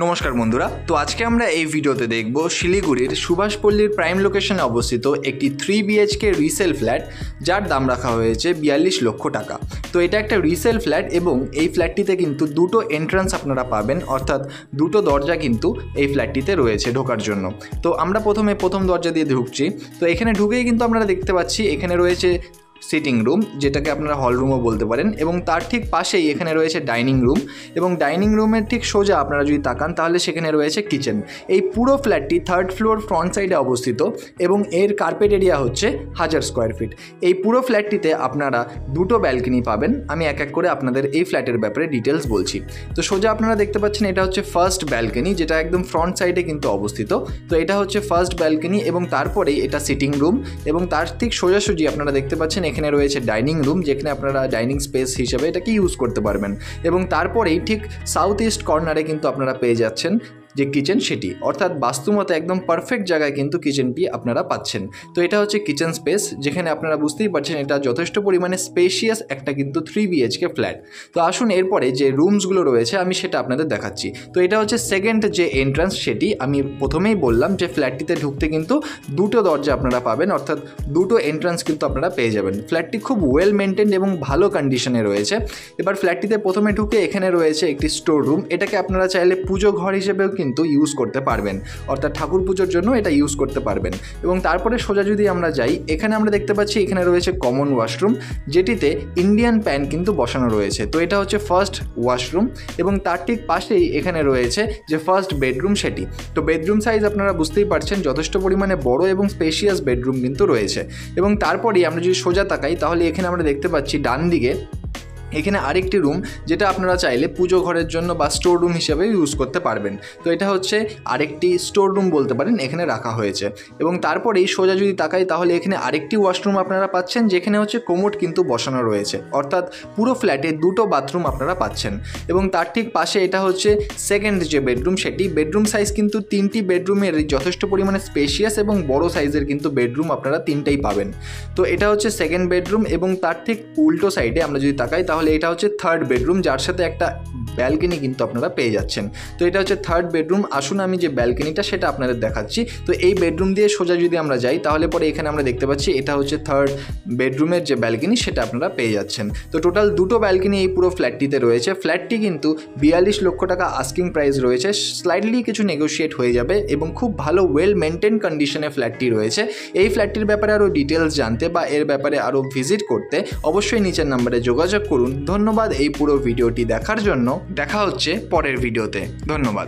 নমস্কার বন্ধুরা, তো আজকে আমরা এই ভিডিওতে দেখব শিলিগুড়ির সুভাষপল্লীর প্রাইম লোকেশনে অবস্থিত একটি 3 BHK রিসেল ফ্ল্যাট, যার দাম রাখা হয়েছে 42 লক্ষ টাকা। তো এটা একটা রিসেল ফ্ল্যাট এবং এই ফ্ল্যাটটিতে কিন্তু দুটো এন্ট্রান্স আপনারা পাবেন, অর্থাৎ দুটো দরজা কিন্তু এই ফ্ল্যাটটিতে রয়েছে ঢোকার জন্য। তো আমরা প্রথম দরজা দিয়ে ঢুকছি। তো এখানে ঢুকেই কিন্তু আপনারা দেখতে পাচ্ছি এখানে রয়েছে সিটিং রুম, যেটাকে আপনারা হল রুমও বলতে পারেন, এবং তার ঠিক পাশেই এখানে রয়েছে ডাইনিং রুম, এবং ডাইনিং রুমের ঠিক সোজা আপনারা যদি তাকান তাহলে সেখানে রয়েছে কিচেন। এই পুরো ফ্ল্যাটটি 3rd ফ্লোর ফ্রন্ট সাইডে অবস্থিত এবং এর কার্পেট এরিয়া হচ্ছে 1000 স্কোয়ার ফিট। এই পুরো ফ্ল্যাটটিতে আপনারা দুটো ব্যালকনি পাবেন। আমি এক এক করে আপনাদের এই ফ্ল্যাটের ব্যাপারে ডিটেলস বলছি। তো সোজা আপনারা দেখতে পাচ্ছেন এটা হচ্ছে ফার্স্ট ব্যালকনি, যেটা একদম ফ্রন্ট সাইডে কিন্তু অবস্থিত। তো এটা হচ্ছে ফার্স্ট ব্যালকনি এবং তারপরেই এটা সিটিং রুম, এবং তার ঠিক সোজাসুজি আপনারা দেখতে পাচ্ছেন এখানে রয়েছে ডাইনিং রুম, যেখানে আপনারা ডাইনিং স্পেস হিসেবে এটাকে ইউজ করতে পারবেন। এবং তারপরেই ঠিক সাউথ ইস্ট কর্নারে কিন্তু আপনারা পেয়ে যাচ্ছেন যে কিচেন, সেটি অর্থাৎ বাস্তুমতে একদম পারফেক্ট জায়গায় কিন্তু কিচেনটি আপনারা পাচ্ছেন। তো এটা হচ্ছে কিচেন স্পেস, যেখানে আপনারা বুঝতেই পারছেন এটা যথেষ্ট পরিমাণে স্পেশিয়াস একটা কিন্তু 3 BHK ফ্ল্যাট। তো আসুন এরপরে যে রুমসগুলো রয়েছে আমি সেটা আপনাদের দেখাচ্ছি। তো এটা হচ্ছে সেকেন্ড যে এন্ট্রান্স, সেটি আমি প্রথমেই বললাম যে ফ্ল্যাটটিতে ঢুকতে কিন্তু দুটো দরজা আপনারা পাবেন, অর্থাৎ দুটো এন্ট্রান্স কিন্তু আপনারা পেয়ে যাবেন। ফ্ল্যাটটি খুব ওয়েল মেনটেন্ড এবং ভালো কন্ডিশনে রয়েছে। এবার ফ্ল্যাটটিতে প্রথমে ঢুকে এখানে রয়েছে একটি স্টোর রুম। এটাকে আপনারা চাইলে পুজো ঘর হিসেবেও কিন্তু ইউজ করতে পারবেন, অর্থাৎ ঠাকুর পুজোর জন্য এটা ইউজ করতে পারবেন। এবং তারপরে সোজা যদি আমরা যাই, এখানে আমরা দেখতে পাচ্ছি এখানে রয়েছে কমন ওয়াশরুম, যেটিতে ইন্ডিয়ান প্যান কিন্তু বসানো রয়েছে। তো এটা হচ্ছে ফার্স্ট ওয়াশরুম, এবং তার ঠিক পাশেই এখানে রয়েছে যে ফার্স্ট বেডরুম, সেটি। তো বেডরুম সাইজ আপনারা বুঝতেই পারছেন যথেষ্ট পরিমাণে বড় এবং স্পেশিয়াস বেডরুম কিন্তু রয়েছে। এবং তারপরেই আমরা যদি সোজা তাকাই তাহলে এখানে আমরা দেখতে পাচ্ছি ডান দিকে এখানে আরেকটি রুম, যেটা আপনারা চাইলে পুজো ঘরের জন্য বা স্টোর রুম হিসেবে ইউজ করতে পারবেন। তো এটা হচ্ছে আরেকটি স্টোর রুম বলতে পারেন, এখানে রাখা হয়েছে। এবং তারপরেই সোজা যদি তাকাই তাহলে এখানে আরেকটি ওয়াশরুম আপনারা পাচ্ছেন, যেখানে হচ্ছে কোমোড কিন্তু বসানো রয়েছে, অর্থাৎ পুরো ফ্ল্যাটে দুটো বাথরুম আপনারা পাচ্ছেন। এবং তার ঠিক পাশে এটা হচ্ছে সেকেন্ড যে বেডরুম, সেটি বেডরুম সাইজ কিন্তু 3টি বেডরুমের যথেষ্ট পরিমাণে স্পেশিয়াস এবং বড় সাইজের কিন্তু বেডরুম আপনারা 3টাই পাবেন। তো এটা হচ্ছে সেকেন্ড বেডরুম, এবং তার ঠিক উল্টো সাইডে আমরা যদি তাকাই তাহলে এটা হচ্ছে থার্ড বেডরুম, যার সাথে একটা ব্যালকনি কিন্তু আপনারা পেয়ে যাচ্ছেন। তো এটা হচ্ছে থার্ড বেডরুম। আসুন আমি যে ব্যালকনিটা সেটা আপনাদের দেখাচ্ছি। তো এই বেডরুম দিয়ে সোজা যদি আমরা যাই তাহলে পরে এখানে আমরা দেখতে পাচ্ছি এটা হচ্ছে থার্ড বেডরুমের যে ব্যালকনি, সেটা আপনারা পেয়ে যাচ্ছেন। তো টোটাল দুটো ব্যালকনি এই পুরো ফ্ল্যাটটিতে রয়েছে। ফ্ল্যাটটি কিন্তু 42 লক্ষ টাকা আস্কিং প্রাইস রয়েছে, স্লাইটলি কিছু নেগোশিয়েট হয়ে যাবে, এবং খুব ভালো ওয়েল মেনটেন কন্ডিশনে ফ্ল্যাটটি রয়েছে। এই ফ্ল্যাটটির ব্যাপারে আরও ডিটেলস জানতে বা এর ব্যাপারে আরও ভিজিট করতে অবশ্যই নিচের নাম্বারে যোগাযোগ করুন। ধন্যবাদ এই পুরো ভিডিওটি দেখার জন্য। দেখা হচ্ছে পরের ভিডিওতে। ধন্যবাদ।